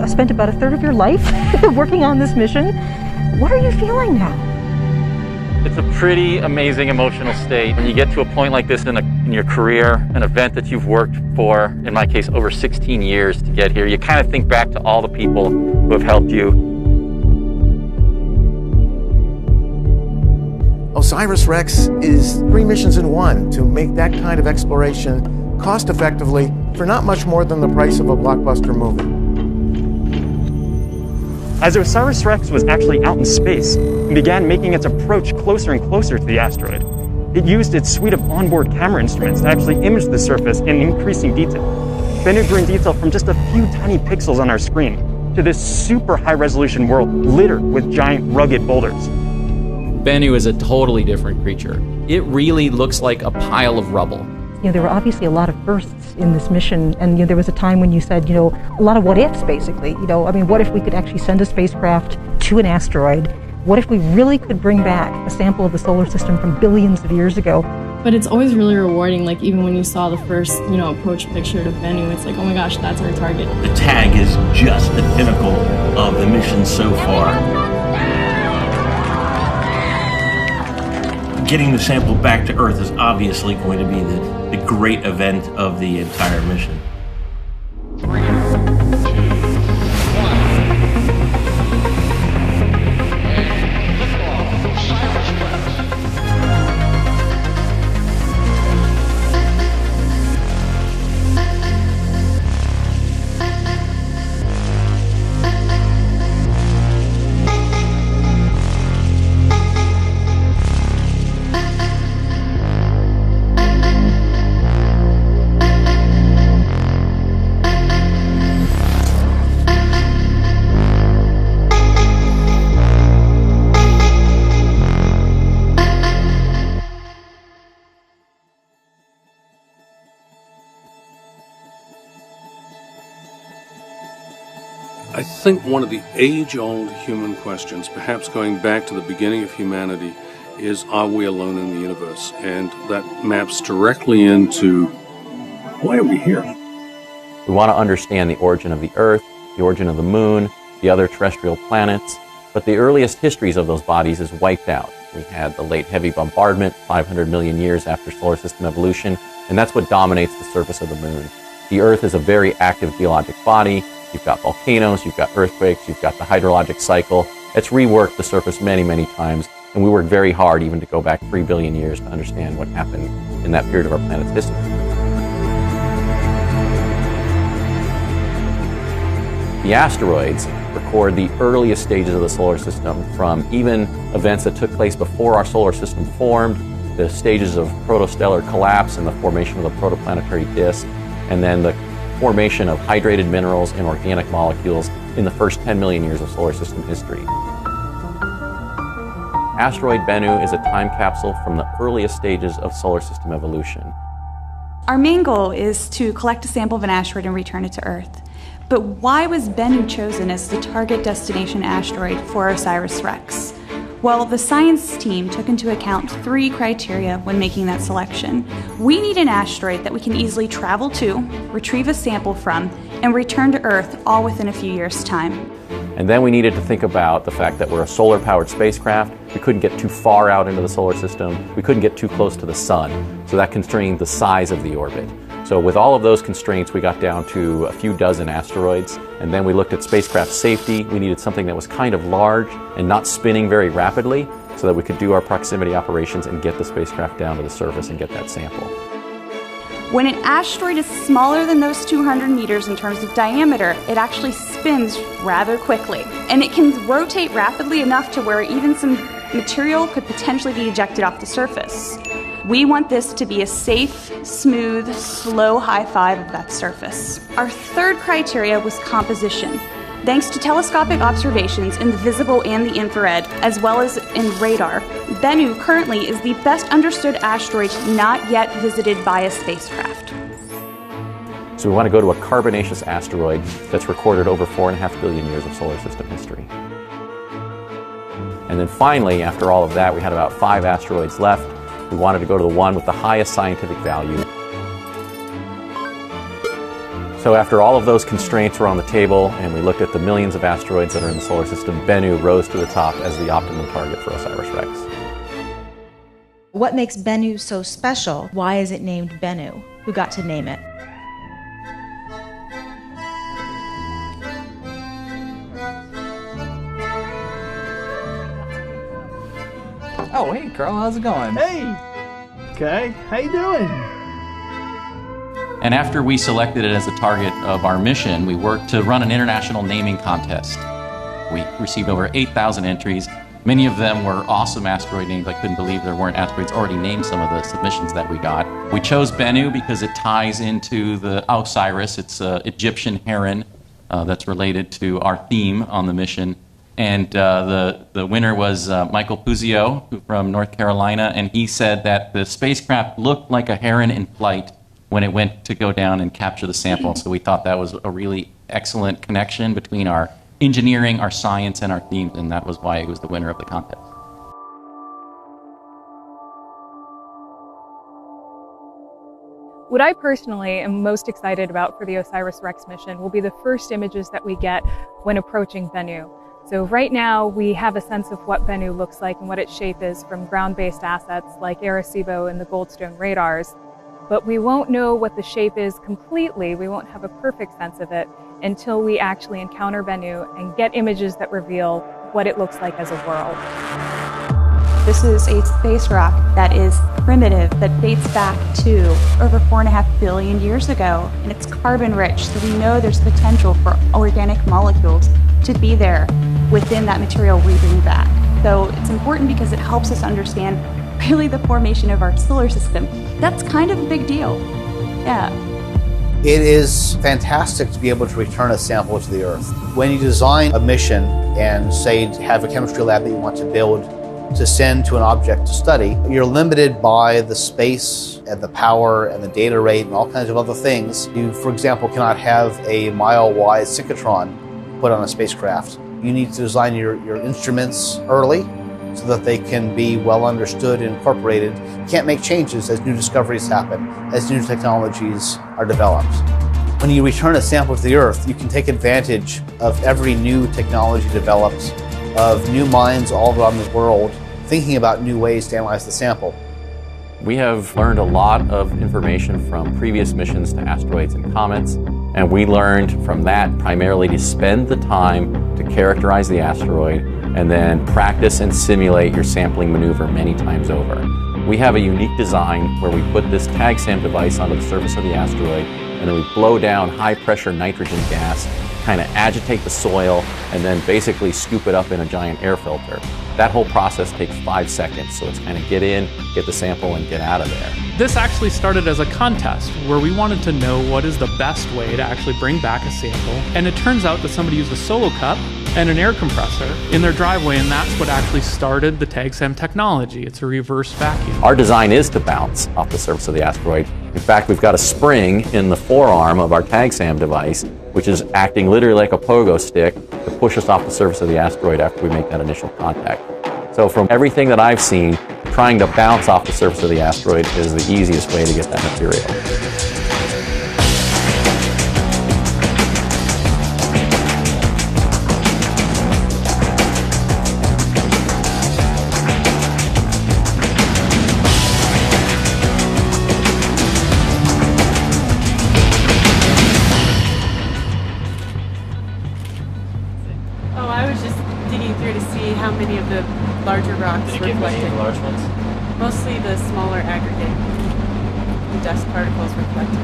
spent about a third of your life working on this mission. What are you feeling now? It's a pretty amazing emotional state. When you get to a point like this in your career, an event that you've worked for, in my case, over 16 years to get here, you kind of think back to all the people who have helped you. OSIRIS-REx is 3 missions in one to make that kind of exploration cost-effectively for not much more than the price of a blockbuster movie. As OSIRIS-REx was actually out in space and began making its approach closer and closer to the asteroid, it used its suite of onboard camera instruments to actually image the surface in increasing detail. Bennu grew in detail from just a few tiny pixels on our screen to this super high-resolution world littered with giant rugged boulders. Bennu is a totally different creature. It really looks like a pile of rubble. There were obviously a lot of firsts in this mission, and there was a time when you said, a lot of what ifs, basically. What if we could actually send a spacecraft to an asteroid? What if we really could bring back a sample of the solar system from billions of years ago? But it's always really rewarding, like even when you saw the first, approach picture to Bennu, it's like, oh my gosh, that's our target. The tag is just the pinnacle of the mission so far. Getting the sample back to Earth is obviously going to be the great event of the entire mission. 3, 2, 1. Liftoff. OSIRIS-REx. I think one of the age-old human questions, perhaps going back to the beginning of humanity, is, are we alone in the universe? And that maps directly into, why are we here? We want to understand the origin of the Earth, the origin of the Moon, the other terrestrial planets, but the earliest histories of those bodies is wiped out. We had the late heavy bombardment 500 million years after solar system evolution, and that's what dominates the surface of the Moon. The Earth is a very active geologic body. You've got volcanoes, you've got earthquakes, you've got the hydrologic cycle. It's reworked the surface many, many times, and we worked very hard even to go back 3 billion years to understand what happened in that period of our planet's history. The asteroids record the earliest stages of the solar system, from even events that took place before our solar system formed, the stages of protostellar collapse and the formation of the protoplanetary disk, and then the formation of hydrated minerals and organic molecules in the first 10 million years of solar system history. Asteroid Bennu is a time capsule from the earliest stages of solar system evolution. Our main goal is to collect a sample of an asteroid and return it to Earth. But why was Bennu chosen as the target destination asteroid for OSIRIS-REx? Well, the science team took into account 3 criteria when making that selection. We need an asteroid that we can easily travel to, retrieve a sample from, and return to Earth all within a few years' time. And then we needed to think about the fact that we're a solar-powered spacecraft. We couldn't get too far out into the solar system. We couldn't get too close to the sun, so that constrained the size of the orbit. So with all of those constraints, we got down to a few dozen asteroids, and then we looked at spacecraft safety. We needed something that was kind of large and not spinning very rapidly so that we could do our proximity operations and get the spacecraft down to the surface and get that sample. When an asteroid is smaller than those 200 meters in terms of diameter, it actually spins rather quickly. And it can rotate rapidly enough to where even some material could potentially be ejected off the surface. We want this to be a safe, smooth, slow high five of that surface. Our third criteria was composition. Thanks to telescopic observations in the visible and the infrared, as well as in radar, Bennu currently is the best understood asteroid not yet visited by a spacecraft. So we want to go to a carbonaceous asteroid that's recorded over 4.5 billion years of solar system history. And then finally, after all of that, we had about 5 asteroids left. We wanted to go to the one with the highest scientific value. So after all of those constraints were on the table and we looked at the millions of asteroids that are in the solar system, Bennu rose to the top as the optimum target for OSIRIS-REx. What makes Bennu so special? Why is it named Bennu? Who got to name it? Oh, hey, Carl, how's it going? Hey! Okay, how you doing? And after we selected it as the target of our mission, we worked to run an international naming contest. We received over 8,000 entries. Many of them were awesome asteroid names. I couldn't believe there weren't asteroids already named some of the submissions that we got. We chose Bennu because it ties into the Osiris. It's an Egyptian heron that's related to our theme on the mission. And the winner was Michael Puzio from North Carolina, and he said that the spacecraft looked like a heron in flight when it went to go down and capture the sample. So we thought that was a really excellent connection between our engineering, our science, and our themes, and that was why it was the winner of the contest. What I personally am most excited about for the OSIRIS-REx mission will be the first images that we get when approaching Bennu. So right now we have a sense of what Bennu looks like and what its shape is from ground-based assets like Arecibo and the Goldstone radars. But we won't know what the shape is completely, we won't have a perfect sense of it until we actually encounter Bennu and get images that reveal what it looks like as a world. This is a space rock that is primitive, that dates back to over 4.5 billion years ago, and it's carbon rich, so we know there's potential for organic molecules to be there within that material we bring back. So it's important because it helps us understand really the formation of our solar system. That's kind of a big deal. Yeah. It is fantastic to be able to return a sample to the Earth. When you design a mission and say have a chemistry lab that you want to build to send to an object to study, you're limited by the space and the power and the data rate and all kinds of other things. You, for example, cannot have a mile-wide synchrotron put on a spacecraft. You need to design your instruments early so that they can be well understood and incorporated. You can't make changes as new discoveries happen, as new technologies are developed. When you return a sample to the Earth, you can take advantage of every new technology developed, of new minds all around the world thinking about new ways to analyze the sample. We have learned a lot of information from previous missions to asteroids and comets, and we learned from that primarily to spend the time to characterize the asteroid and then practice and simulate your sampling maneuver many times over. We have a unique design where we put this tag SAM device onto the surface of the asteroid, and then we blow down high pressure nitrogen gas, kind of agitate the soil, and then basically scoop it up in a giant air filter. That whole process takes 5 seconds, so it's kind of get in, get the sample, and get out of there. This actually started as a contest where we wanted to know what is the best way to actually bring back a sample, and it turns out that somebody used a solo cup and an air compressor in their driveway, and that's what actually started the TAG-SAM technology. It's a reverse vacuum. Our design is to bounce off the surface of the asteroid. In fact, we've got a spring in the forearm of our tag SAM device, which is acting literally like a pogo stick to push us off the surface of the asteroid after we make that initial contact. So from everything that I've seen, trying to bounce off the surface of the asteroid is the easiest way to get that material. How many of the larger rocks reflected? Large ones? Mostly the smaller aggregate dust particles reflected.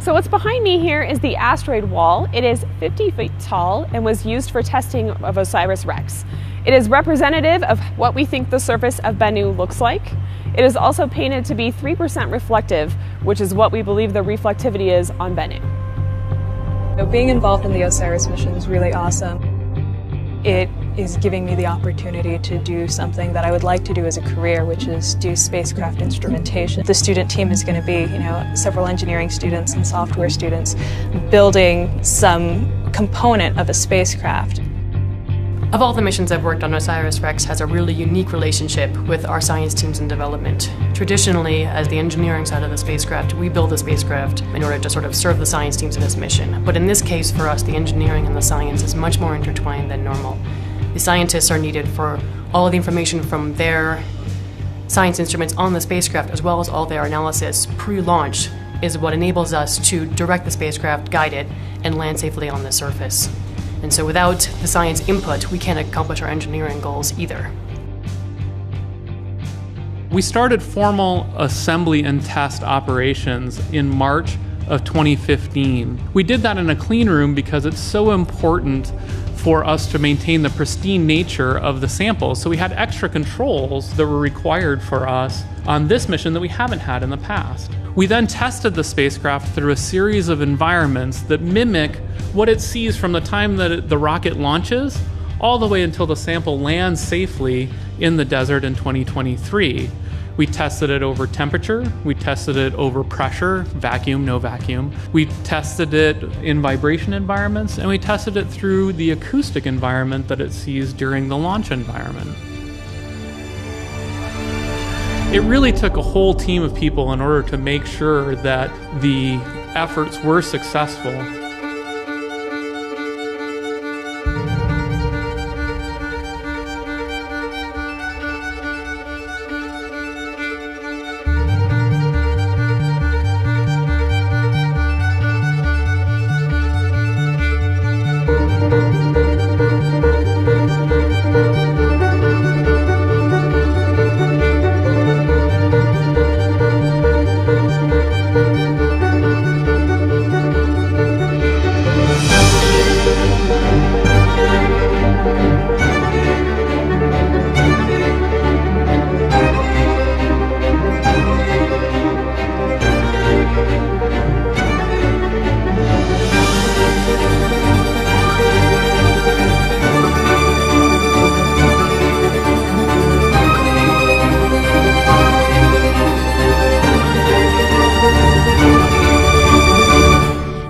So what's behind me here is the asteroid wall. It is 50 feet tall and was used for testing of OSIRIS-REx. It is representative of what we think the surface of Bennu looks like. It is also painted to be 3% reflective, which is what we believe the reflectivity is on Bennu. So being involved in the OSIRIS mission is really awesome. It is giving me the opportunity to do something that I would like to do as a career, which is do spacecraft instrumentation. The student team is going to be, several engineering students and software students building some component of a spacecraft. Of all the missions I've worked on, OSIRIS-REx has a really unique relationship with our science teams in development. Traditionally, as the engineering side of the spacecraft, we build the spacecraft in order to sort of serve the science teams in this mission. But in this case, for us, the engineering and the science is much more intertwined than normal. The scientists are needed for all of the information from their science instruments on the spacecraft, as well as all their analysis pre-launch, is what enables us to direct the spacecraft, guide it, and land safely on the surface. And so without the science input, we can't accomplish our engineering goals either. We started formal assembly and test operations in March of 2015. We did that in a clean room because it's so important for us to maintain the pristine nature of the samples. So we had extra controls that were required for us on this mission that we haven't had in the past. We then tested the spacecraft through a series of environments that mimic what it sees from the time that the rocket launches all the way until the sample lands safely in the desert in 2023. We tested it over temperature, we tested it over pressure, vacuum, no vacuum. We tested it in vibration environments, and we tested it through the acoustic environment that it sees during the launch environment. It really took a whole team of people in order to make sure that the efforts were successful.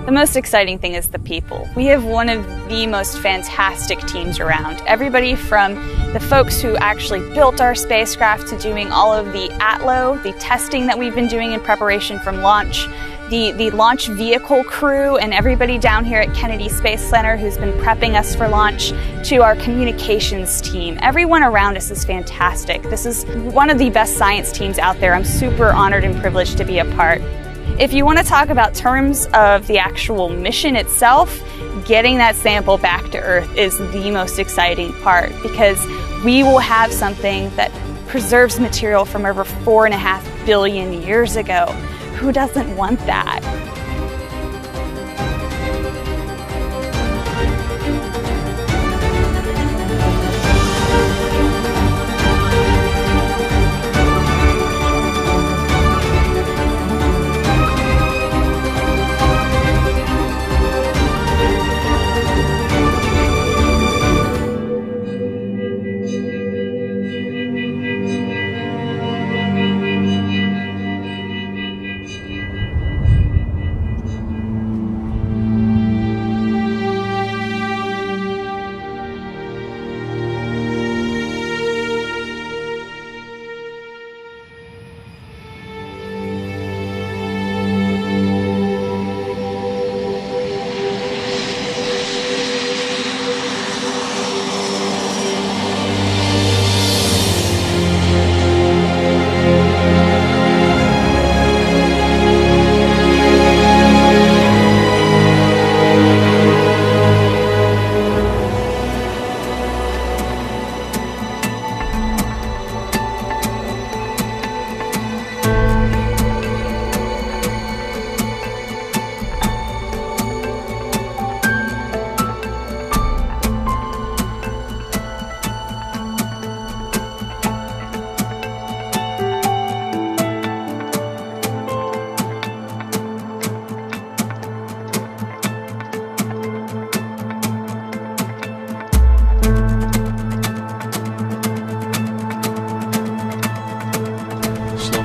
The most exciting thing is the people. We have one of the most fantastic teams around. Everybody from the folks who actually built our spacecraft to doing all of the ATLO, the testing that we've been doing in preparation from launch, the launch vehicle crew, and everybody down here at Kennedy Space Center who's been prepping us for launch, to our communications team. Everyone around us is fantastic. This is one of the best science teams out there. I'm super honored and privileged to be a part. If you want to talk about terms of the actual mission itself, getting that sample back to Earth is the most exciting part, because we will have something that preserves material from over 4.5 billion years ago. Who doesn't want that?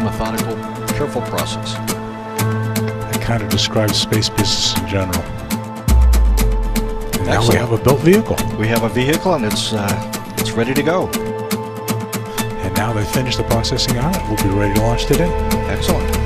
Methodical, careful process. It kind of describes space business in general. And Now we have a built vehicle. We have a vehicle, and it's ready to go. And now they've finished the processing on it. We'll be ready to launch today. Excellent.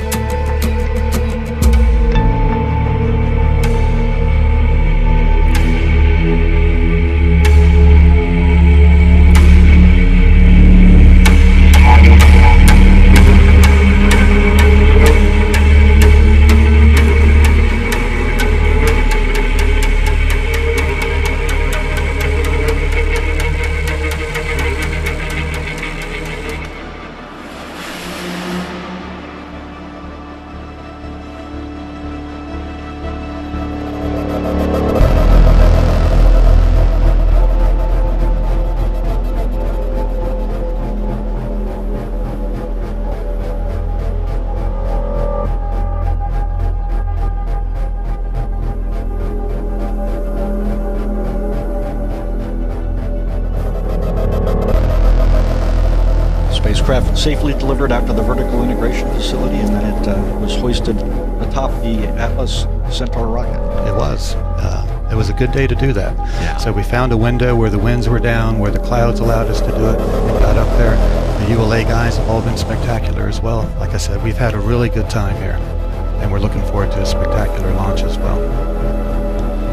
Spacecraft safely delivered out to the vertical integration facility, and then it was hoisted atop the Atlas Centaur rocket. It was. It was a good day to do that. Yeah. So we found a window where the winds were down, where the clouds allowed us to do it. We got up there. The ULA guys have all been spectacular as well. Like I said, we've had a really good time here, and we're looking forward to a spectacular launch as well.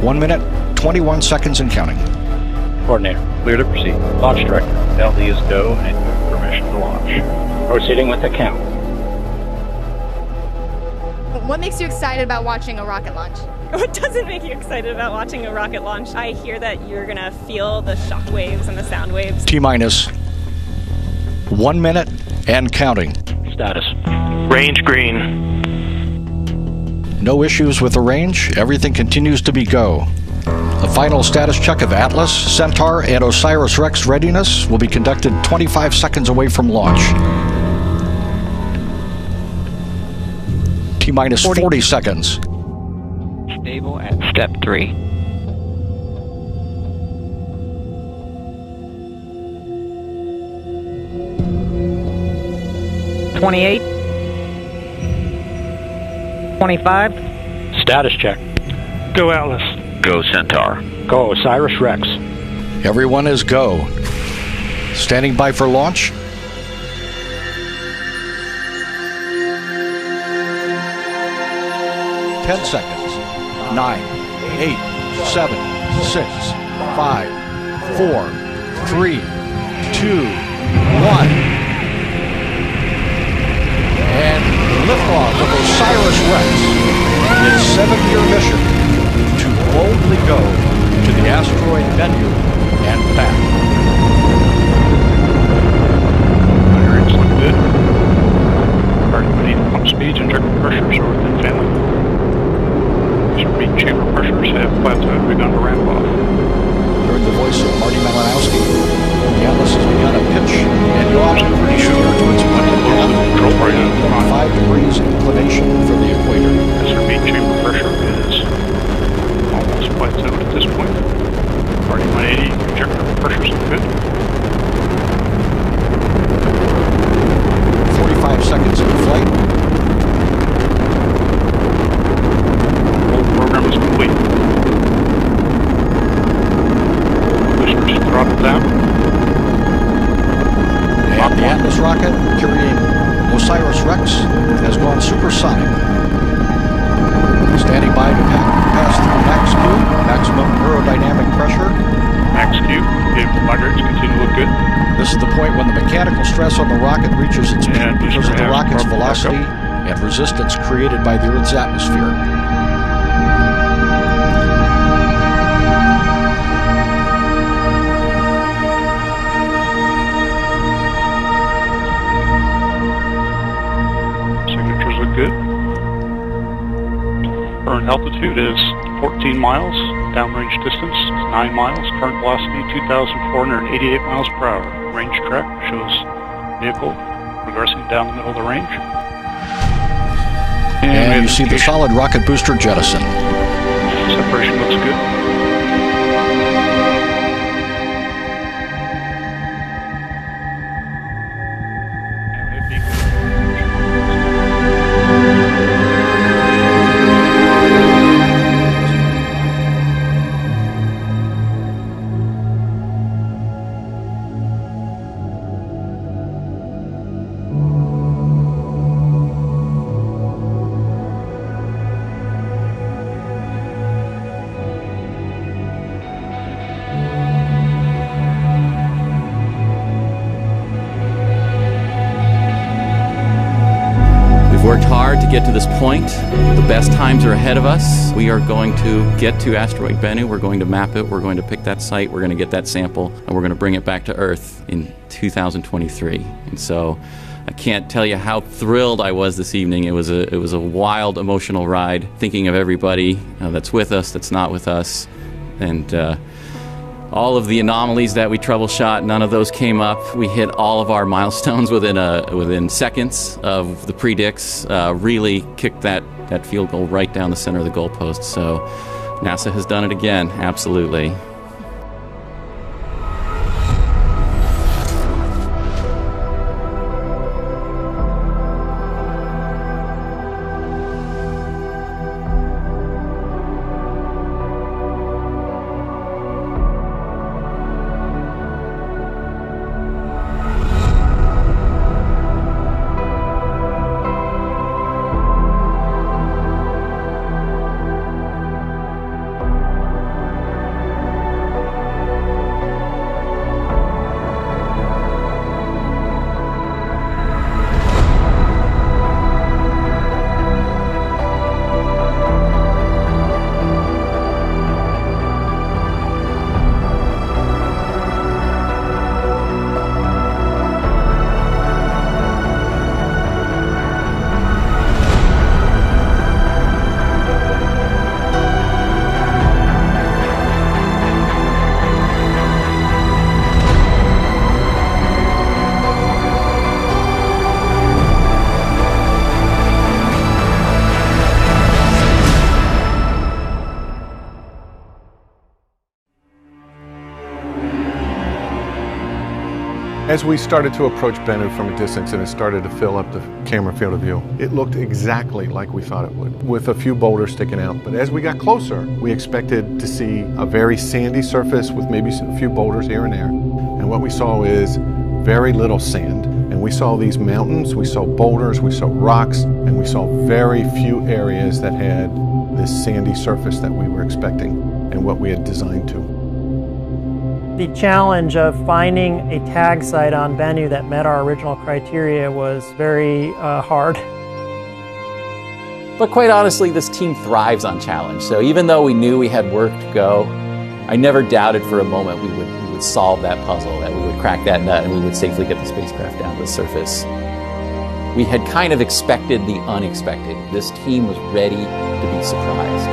1 minute, 21 seconds and counting. Coordinator, clear to proceed. Launch director, LD is go and you have permission to launch. Proceeding with the count. What makes you excited about watching a rocket launch? What doesn't make you excited about watching a rocket launch? I hear that you're gonna feel the shock waves and the sound waves. T-minus 1 minute and counting. Status. Range green. No issues with the range. Everything continues to be go. A final status check of Atlas, Centaur, and OSIRIS-REx readiness will be conducted 25 seconds away from launch. T-minus 40 seconds. Stable at step 3. $28. $25. Status check. Go Atlas. Go Centaur. Go OSIRIS-REx. Everyone is go. Standing by for launch. Ten seconds. 9, 8, 7, 6, 5, 4, 3, 2, 1. And liftoff of OSIRIS-REx. Its 7-year mission to boldly go to the asteroid Bennu and back. Firing look good. Starting pump speeds and injector pressures are within family. Mean chamber pressures have plateaued, begun to ramp off. Heard the voice of Marty Malinowski. The Atlas has begun a pitch and yaw pretty sure to its point of path. Control right 5 degrees inclination from the equator. As their mean chamber pressure is almost plateaued at this point. Marty 180, injector pressures look good. 45 seconds into flight. Program is complete. Boosters throttled down. And the Atlas rocket carrying OSIRIS-REx has gone supersonic. Standing by to pass through max Q, maximum aerodynamic pressure. Max Q, vehicle migrates continue to look good. This is the point when the mechanical stress on the rocket reaches its peak because of the rocket's velocity and resistance created by the Earth's atmosphere. Signatures look good. Current altitude is 14 miles. Downrange distance is 9 miles. Current velocity 2,488 miles per hour. Range track shows vehicle progressing down the middle of the range. And you see the solid rocket booster jettison. Separation looks good. get to this point. The best times are ahead of us. We are going to get to asteroid Bennu. We're going to map it. We're going to pick that site. We're going to get that sample, and we're going to bring it back to Earth in 2023. And so I can't tell you how thrilled I was this evening. It was a wild, emotional ride, thinking of everybody that's with us, that's not with us, and all of the anomalies that we troubleshot, none of those came up. We hit all of our milestones within seconds of the predicts. Really kicked that field goal right down the center of the goalpost. So NASA has done it again, absolutely. As we started to approach Bennu from a distance and it started to fill up the camera field of view, it looked exactly like we thought it would, with a few boulders sticking out. But as we got closer, we expected to see a very sandy surface with maybe a few boulders here and there. And what we saw is very little sand. And we saw these mountains, we saw boulders, we saw rocks, and we saw very few areas that had this sandy surface that we were expecting and what we had designed to. The challenge of finding a tag site on Bennu that met our original criteria was very hard. But quite honestly, this team thrives on challenge. So even though we knew we had work to go, I never doubted for a moment we would solve that puzzle, that we would crack that nut, and we would safely get the spacecraft down to the surface. We had kind of expected the unexpected. This team was ready to be surprised.